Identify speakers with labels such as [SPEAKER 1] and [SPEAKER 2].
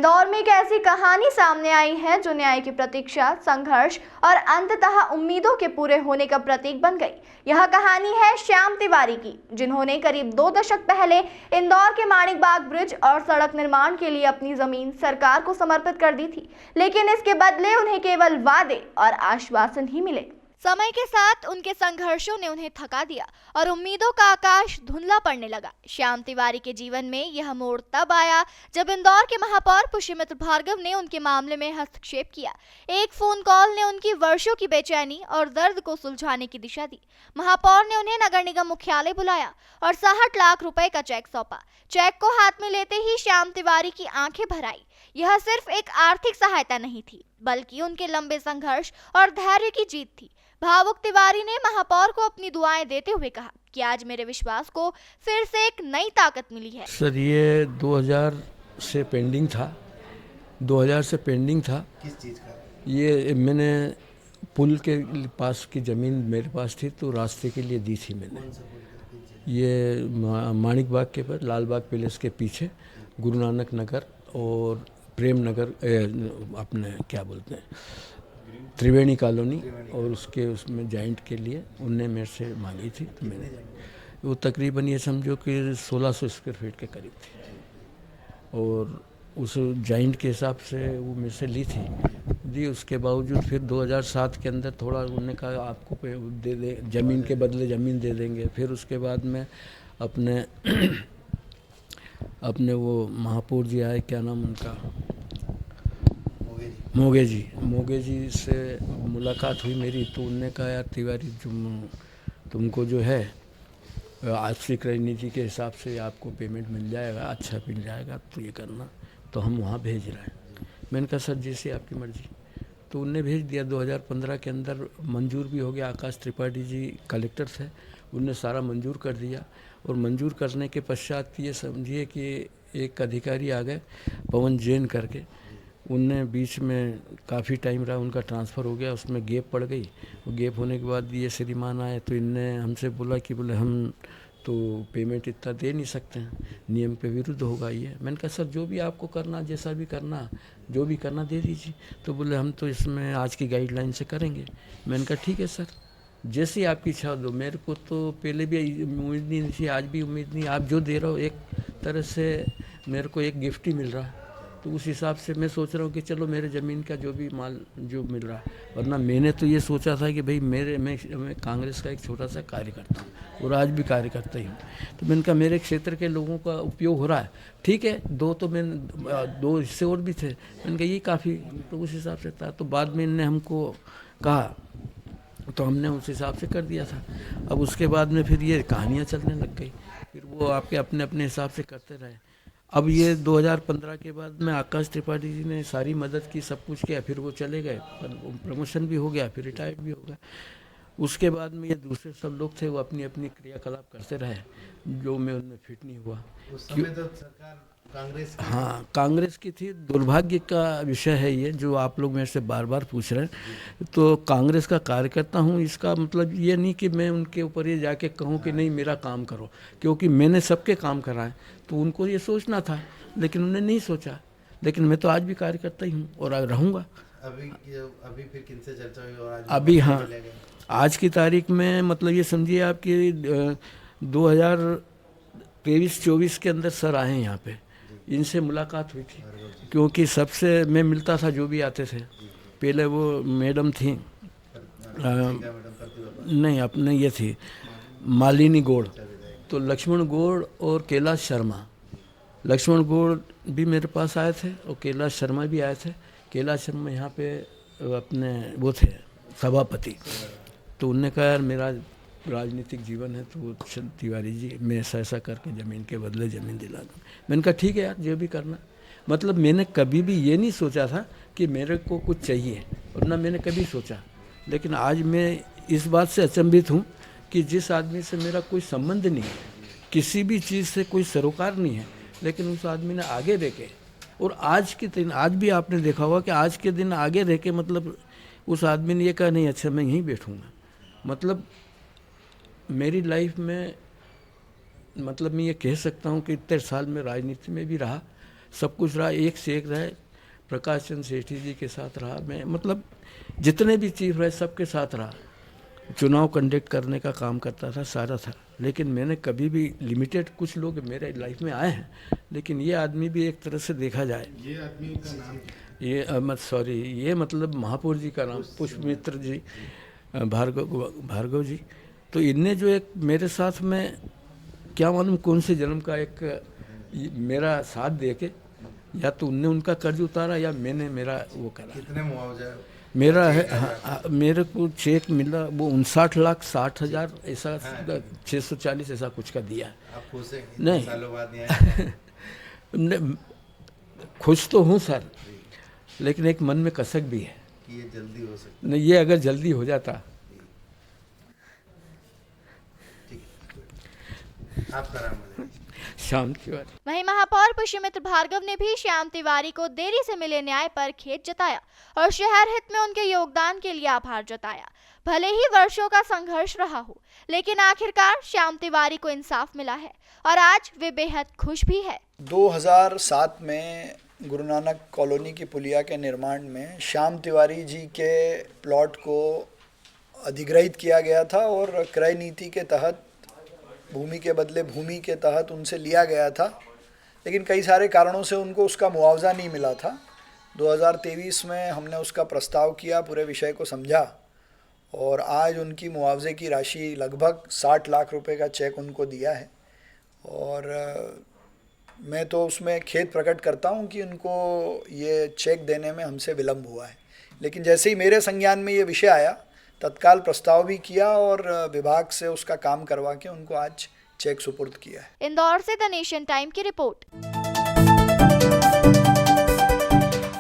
[SPEAKER 1] इंदौर में एक ऐसी कहानी सामने आई है जो न्याय की प्रतीक्षा, संघर्ष और अंततः उम्मीदों के पूरे होने का प्रतीक बन गई। यह कहानी है श्याम तिवारी की, जिन्होंने करीब 2 दशक पहले इंदौर के माणिक बाग ब्रिज और सड़क निर्माण के लिए अपनी जमीन सरकार को समर्पित कर दी थी, लेकिन इसके बदले उन्हें केवल वादे और आश्वासन ही मिले। समय के साथ उनके संघर्षों ने उन्हें थका दिया और उम्मीदों का आकाश धुंधला पड़ने लगा। श्याम तिवारी के जीवन में यह मोड़ तब आया जब इंदौर के महापौर पुष्यमित्र भार्गव ने उनके मामले में हस्तक्षेप किया। एक फोन कॉल ने उनकी वर्षों की बेचैनी और दर्द को सुलझाने की दिशा दी। महापौर ने उन्हें नगर निगम मुख्यालय बुलाया और 60 लाख रुपए का चेक सौंपा। चेक को हाथ में लेते ही श्याम तिवारी की आंखें भर आई। यह सिर्फ एक आर्थिक सहायता नहीं थी, बल्कि उनके लंबे संघर्ष और धैर्य की जीत थी। भावुक तिवारी ने महापौर को अपनी दुआएं देते हुए कहा कि आज मेरे विश्वास को फिर से एक नई ताकत मिली है।
[SPEAKER 2] सर, ये 2000 से पेंडिंग था। 2000 से पेंडिंग था।
[SPEAKER 3] किस चीज़ का?
[SPEAKER 2] ये मैंने पुल के पास की ज़मीन मेरे पास थी, तो रास्ते के लिए दी थी मैंने। ये माणिक बाग के पर लाल बाग पैलेस के पीछे गुरु नानक नगर और प्रेम नगर, अपने क्या बोलते हैं, त्रिवेणी कॉलोनी, और उसमें जॉइंट के लिए उनने मेरे से मांगी थी। तो मैंने वो तकरीबन ये समझो कि 1600 स्क्वायर फीट के करीब थी, और उस जॉइंट के हिसाब से वो मेरे से ली थी। उसके बावजूद फिर 2007 के अंदर थोड़ा उन्होंने कहा आपको दे दे, ज़मीन के बदले ज़मीन दे देंगे। फिर उसके बाद में अपने वो महापौर जी आए, क्या नाम उनका, मोगे जी से मुलाकात हुई मेरी। तो उनने कहा यार तिवारी, तुमको जो है आर्थिक रणनीति के हिसाब से आपको पेमेंट मिल जाएगा, अच्छा मिल जाएगा, तो ये करना। तो हम वहाँ भेज रहे हैं। मैंने कहा सर जैसे आपकी मर्ज़ी। तो उनने भेज दिया। 2015 के अंदर मंजूर भी हो गया। आकाश त्रिपाठी जी कलेक्टर थे, उनने सारा मंजूर कर दिया। और मंजूर करने के पश्चात ये समझिए कि एक अधिकारी आ गए, पवन जैन करके। उनने बीच में काफ़ी टाइम रहा, उनका ट्रांसफ़र हो गया, उसमें गैप पड़ गई। वो गैप होने के बाद ये श्रीमान आए, तो इनने हमसे बोला कि बोले हम तो पेमेंट इतना दे नहीं सकते हैं, नियम के विरुद्ध होगा ये। मैंने कहा सर जो भी आपको करना, जैसा भी करना, जो भी करना दे दीजिए। तो बोले हम तो इसमें आज की गाइडलाइन से करेंगे। मैंने कहा ठीक है सर, जैसी आपकी इच्छा दो। मेरे को तो पहले भी उम्मीद नहीं थी, आज भी उम्मीद नहीं। आप जो दे रहे हो एक तरह से मेरे को एक गिफ्ट ही मिल रहा है, तो उस हिसाब से मैं सोच रहा हूँ कि चलो मेरे ज़मीन का जो भी माल जो मिल रहा है। वरना मैंने तो ये सोचा था कि भाई मैं कांग्रेस का एक छोटा सा कार्यकर्ता हूँ, और आज भी कार्यकर्ता ही हूँ। तो मैंने कहा मेरे क्षेत्र के लोगों का उपयोग हो रहा है, ठीक है। दो हिस्से और भी थे, मैंने कहा ये काफ़ी, तो उस हिसाब से था। तो बाद में इनने हमको कहा, तो हमने उस हिसाब से कर दिया था। अब उसके बाद में फिर ये कहानियाँ चलने लग गई, फिर वो आपके अपने अपने हिसाब से करते रहे। अब ये 2015 के बाद में आकाश त्रिपाठी जी ने सारी मदद की, सब कुछ किया। फिर वो चले गए, प्रमोशन भी हो गया, फिर रिटायर्ड भी हो गया। उसके बाद में ये दूसरे सब लोग थे, वो अपनी अपनी क्रियाकलाप करते रहे, जो मैं उनमें फिट नहीं हुआ।
[SPEAKER 3] उस समय तो सरकार कांग्रेस की,
[SPEAKER 2] हाँ कांग्रेस की थी। दुर्भाग्य का विषय है ये, जो आप लोग मेरे से बार बार पूछ रहे हैं। तो कांग्रेस का कार्यकर्ता हूँ, इसका मतलब ये नहीं कि मैं उनके ऊपर ये जाके कहूँ कि नहीं मेरा काम करो, क्योंकि मैंने सबके काम कराए। तो उनको ये सोचना था, लेकिन उन्होंने नहीं सोचा। लेकिन मैं तो आज भी कार्यकर्ता ही हूँ और रहूँगा।
[SPEAKER 3] अभी फिर किनसे चर्चा हुई? और आज
[SPEAKER 2] अभी हाँ, आज की तारीख में मतलब ये समझिए आपकी 2023-24 के अंदर सर आए हैं यहाँ पे, इनसे मुलाकात हुई थी। क्योंकि सबसे मैं मिलता था जो भी आते थे। पहले वो मैडम थी, नहीं अपने ये थी मालिनी गौड़, तो लक्ष्मण गौड़ और कैलाश शर्मा। लक्ष्मण गौड़ भी मेरे पास आए थे और कैलाश शर्मा भी आए थे। कैलाश शर्मा यहाँ पे अपने वो थे सभापति। तो उनने कहा यार मेरा राजनीतिक जीवन है, तो तिवारी जी मैं ऐसा करके ज़मीन के बदले ज़मीन दिला दूँ। मैंने कहा ठीक है यार, जो भी करना। मतलब मैंने कभी भी ये नहीं सोचा था कि मेरे को कुछ चाहिए, और ना मैंने कभी सोचा। लेकिन आज मैं इस बात से अचंभित हूँ कि जिस आदमी से मेरा कोई संबंध नहीं है, किसी भी चीज़ से कोई सरोकार नहीं है, लेकिन उस आदमी ने आगे रह के, और आज के दिन, आज भी आपने देखा होगा कि आज के दिन आगे रह के, मतलब उस आदमी ने ये कहा नहीं अच्छा मैं यहीं बैठूँगा। मतलब मेरी लाइफ में, मतलब मैं ये कह सकता हूँ कि इतने साल में राजनीति में भी रहा, सब कुछ रहा, एक से एक रहे। प्रकाश चंद्र सेठी जी के साथ रहा मैं, मतलब जितने भी चीफ रहे सबके साथ रहा। चुनाव कंडक्ट करने का काम करता था, सारा था। लेकिन मैंने कभी भी लिमिटेड, कुछ लोग मेरे लाइफ में आए हैं, लेकिन ये आदमी भी एक तरह से देखा जाए,
[SPEAKER 3] ये आदमी का नाम
[SPEAKER 2] ये मतलब महापौर जी का नाम पुष्पमित्र जी, भार्गव जी। तो इनने जो एक मेरे साथ में क्या मालूम कौन से जन्म का एक मेरा साथ दे के, या तो उनने उनका कर्ज उतारा या मैंने मेरा वो करा।
[SPEAKER 3] कितने मुआवजा
[SPEAKER 2] मेरा है, हाँ, मेरे को चेक मिला वो 59,60,000 ऐसा, 640 ऐसा कुछ का दिया।
[SPEAKER 3] आप खुश हैं?
[SPEAKER 2] नहीं।
[SPEAKER 3] सालों बाद नहीं आए
[SPEAKER 2] खुश तो हूँ सर, लेकिन एक मन में कसक भी है
[SPEAKER 3] कि ये जल्दी हो सकती
[SPEAKER 2] नहीं, ये अगर जल्दी हो जाता।
[SPEAKER 3] है। आपका नाम बताइए।
[SPEAKER 2] शाम तिवारी।
[SPEAKER 1] वहीं महापौर पुष्पमित्र भार्गव ने भी श्याम तिवारी को देरी से मिले न्याय पर खेद जताया और शहर हित में उनके योगदान के लिए आभार जताया। भले ही वर्षों का संघर्ष रहा हो, लेकिन आखिरकार श्याम तिवारी को इंसाफ मिला है और आज वे बेहद खुश भी है।
[SPEAKER 4] 2007 में गुरु नानक कॉलोनी की पुलिया के निर्माण में श्याम तिवारी जी के प्लॉट को अधिग्रहित किया गया था और क्रय नीति के तहत भूमि के बदले भूमि के तहत उनसे लिया गया था, लेकिन कई सारे कारणों से उनको उसका मुआवजा नहीं मिला था। 2023 में हमने उसका प्रस्ताव किया, पूरे विषय को समझा और आज उनकी मुआवजे की राशि लगभग 60 लाख रुपए का चेक उनको दिया है। और मैं तो उसमें खेद प्रकट करता हूं कि उनको ये चेक देने में हमसे विलम्ब हुआ है, लेकिन जैसे ही मेरे संज्ञान में ये विषय आया तत्काल प्रस्ताव भी किया और विभाग से उसका काम करवा के उनको आज चेक सुपुर्द किया है।
[SPEAKER 1] इंदौर से द नेशन टाइम की रिपोर्ट।